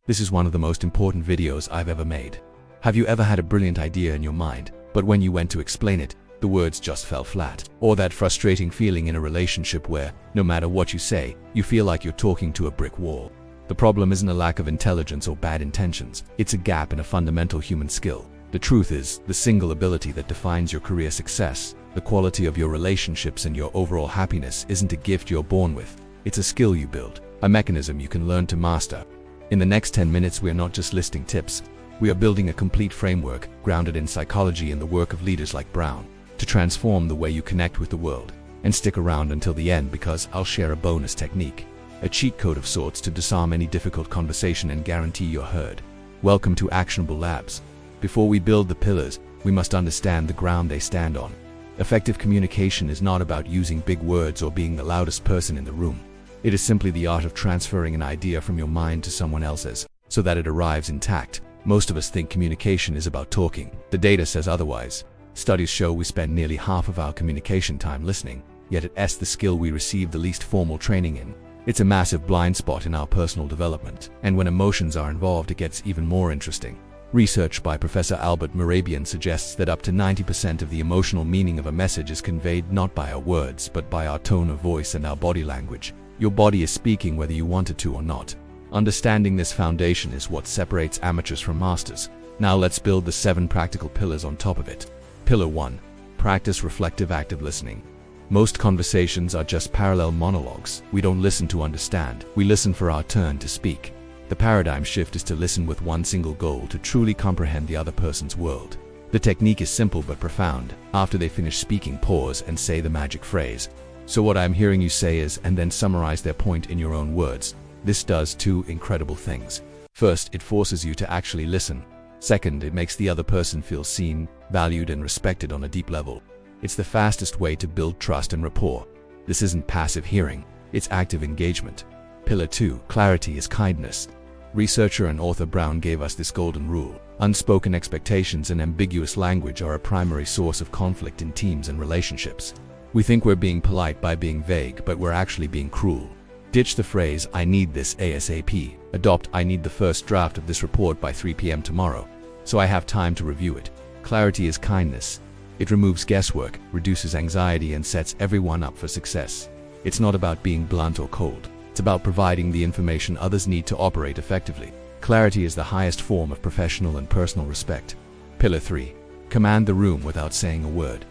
This is one of the most important videos I've ever made. Have you ever had a brilliant idea in your mind, but when you went to explain it, the words just fell flat? Or that frustrating feeling in a relationship where, no matter what you say, you feel like you're talking to a brick wall? The problem isn't a lack of intelligence or bad intentions, it's a gap in a fundamental human skill. The truth is, the single ability that defines your career success, the quality of your relationships and your overall happiness isn't a gift you're born with. It's a skill you build, a mechanism you can learn to master. In the next 10 minutes, we are not just listing tips. We are building a complete framework, grounded in psychology and the work of leaders like Brown, to transform the way you connect with the world. And stick around until the end because I'll share a bonus technique, a cheat code of sorts to disarm any difficult conversation and guarantee you're heard. Welcome to Actionable Labs. Before we build the pillars, we must understand the ground they stand on. Effective communication is not about using big words or being the loudest person in the room. It is simply the art of transferring an idea from your mind to someone else's, so that it arrives intact. Most of us think communication is about talking. The data says otherwise. Studies show we spend nearly half of our communication time listening, yet it's the skill we receive the least formal training in. It's a massive blind spot in our personal development, and when emotions are involved, it gets even more interesting. Research by Professor Albert Murabian suggests that up to 90% of the emotional meaning of a message is conveyed not by our words, but by our tone of voice and our body language. Your body is speaking whether you want it to or not. Understanding this foundation is what separates amateurs from masters. Now let's build the 7 practical pillars on top of it. Pillar 1. Practice reflective active listening. Most conversations are just parallel monologues. We don't listen to understand, we listen for our turn to speak. The paradigm shift is to listen with one single goal: to truly comprehend the other person's world. The technique is simple but profound. After they finish speaking, pause and say the magic phrase. "So what I'm hearing you say is," and then summarize their point in your own words. This does 2 incredible things. First, it forces you to actually listen. Second, it makes the other person feel seen, valued, and respected on a deep level. It's the fastest way to build trust and rapport. This isn't passive hearing, it's active engagement. Pillar 2. Clarity is kindness. Researcher and author Brown gave us this golden rule. Unspoken expectations and ambiguous language are a primary source of conflict in teams and relationships. We think we're being polite by being vague, but we're actually being cruel. Ditch the phrase, "I need this ASAP." Adopt, "I need the first draft of this report by 3 p.m. tomorrow, so I have time to review it." Clarity is kindness. It removes guesswork, reduces anxiety, and sets everyone up for success. It's not about being blunt or cold. It's about providing the information others need to operate effectively. Clarity is the highest form of professional and personal respect. Pillar 3. Command the room without saying a word.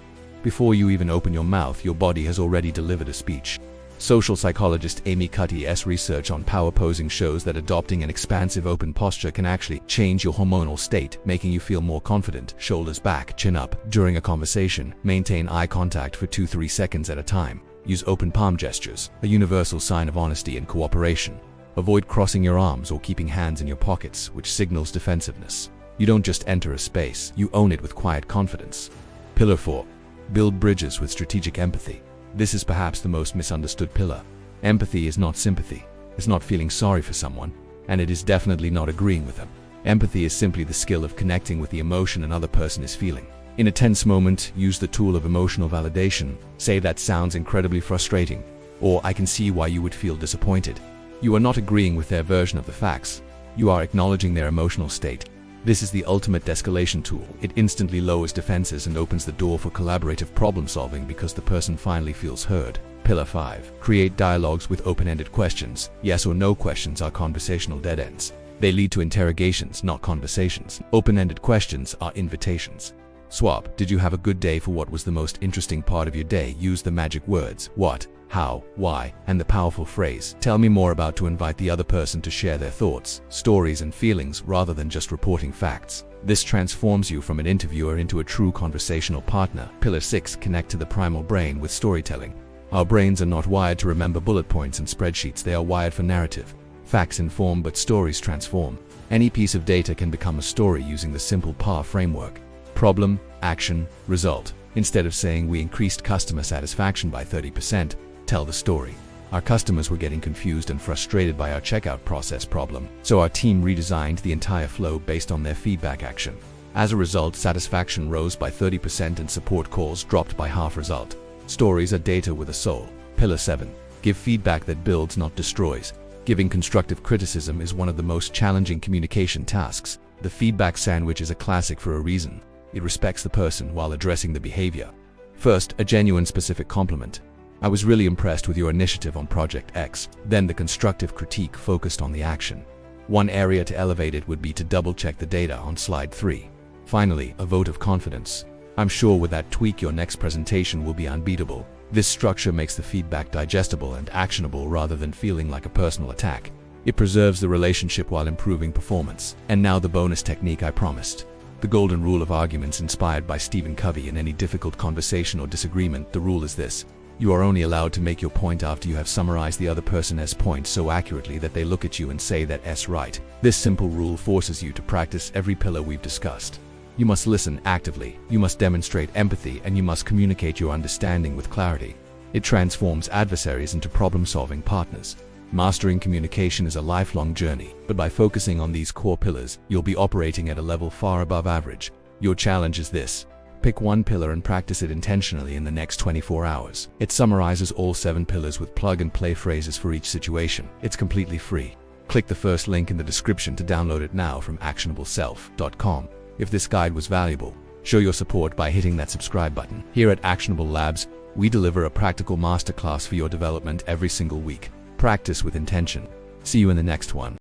Before you even open your mouth, your body has already delivered a speech. Social psychologist Amy Cuddy's research on power posing shows that adopting an expansive open posture can actually change your hormonal state, making you feel more confident, shoulders back, chin up. During a conversation, maintain eye contact for 2-3 seconds at a time. Use open palm gestures, a universal sign of honesty and cooperation. Avoid crossing your arms or keeping hands in your pockets, which signals defensiveness. You don't just enter a space, you own it with quiet confidence. Pillar 4. Build bridges with strategic empathy. This is perhaps the most misunderstood pillar. Empathy is not sympathy. It's not feeling sorry for someone, and it is definitely not agreeing with them. Empathy is simply the skill of connecting with the emotion another person is feeling. In a tense moment, use the tool of emotional validation. Say, "That sounds incredibly frustrating," or "I can see why you would feel disappointed." You are not agreeing with their version of the facts. You are acknowledging their emotional state. This is the ultimate de-escalation tool. It instantly lowers defenses and opens the door for collaborative problem solving because the person finally feels heard. Pillar 5. Create dialogues with open-ended questions. Yes or no questions are conversational dead ends. They lead to interrogations, not conversations. Open-ended questions are invitations. Swap, "Did you have a good day?" for "What was the most interesting part of your day?" Use the magic words what, how, why, and the powerful phrase "Tell me more about" to invite the other person to share their thoughts, stories, and feelings rather than just reporting facts. This transforms you from an interviewer into a true conversational partner. Pillar 6. Connect to the primal brain with storytelling. Our brains are not wired to remember bullet points and spreadsheets. They are wired for narrative. Facts inform, but stories transform. Any piece of data can become a story using the simple PAR framework. Problem, action, result. Instead of saying, "We increased customer satisfaction by 30%, tell the story. Our customers were getting confused and frustrated by our checkout process problem, so our team redesigned the entire flow based on their feedback action. As a result, satisfaction rose by 30% and support calls dropped by half." Result. Stories are data with a soul. Pillar 7. Give feedback that builds, not destroys. Giving constructive criticism is one of the most challenging communication tasks. The feedback sandwich is a classic for a reason. It respects the person while addressing the behavior. First, a genuine specific compliment. I was really impressed with your initiative on Project X. Then the constructive critique focused on the action. One area to elevate it would be to double-check the data on slide 3. Finally, a vote of confidence. I'm sure with that tweak your next presentation will be unbeatable. This structure makes the feedback digestible and actionable rather than feeling like a personal attack. It preserves the relationship while improving performance. And now the bonus technique I promised. The golden rule of arguments inspired by Stephen Covey. In any difficult conversation or disagreement, the rule is this. You are only allowed to make your point after you have summarized the other person's point so accurately that they look at you and say that's right. This simple rule forces you to practice every pillar we've discussed. You must listen actively, you must demonstrate empathy, and you must communicate your understanding with clarity. It transforms adversaries into problem-solving partners. Mastering communication is a lifelong journey, but by focusing on these core pillars, you'll be operating at a level far above average. Your challenge is this. Pick one pillar and practice it intentionally in the next 24 hours. It summarizes all 7 pillars with plug-and-play phrases for each situation. It's completely free. Click the first link in the description to download it now from actionableself.com. If this guide was valuable, show your support by hitting that subscribe button. Here at Actionable Labs, we deliver a practical masterclass for your development every single week. Practice with intention. See you in the next one.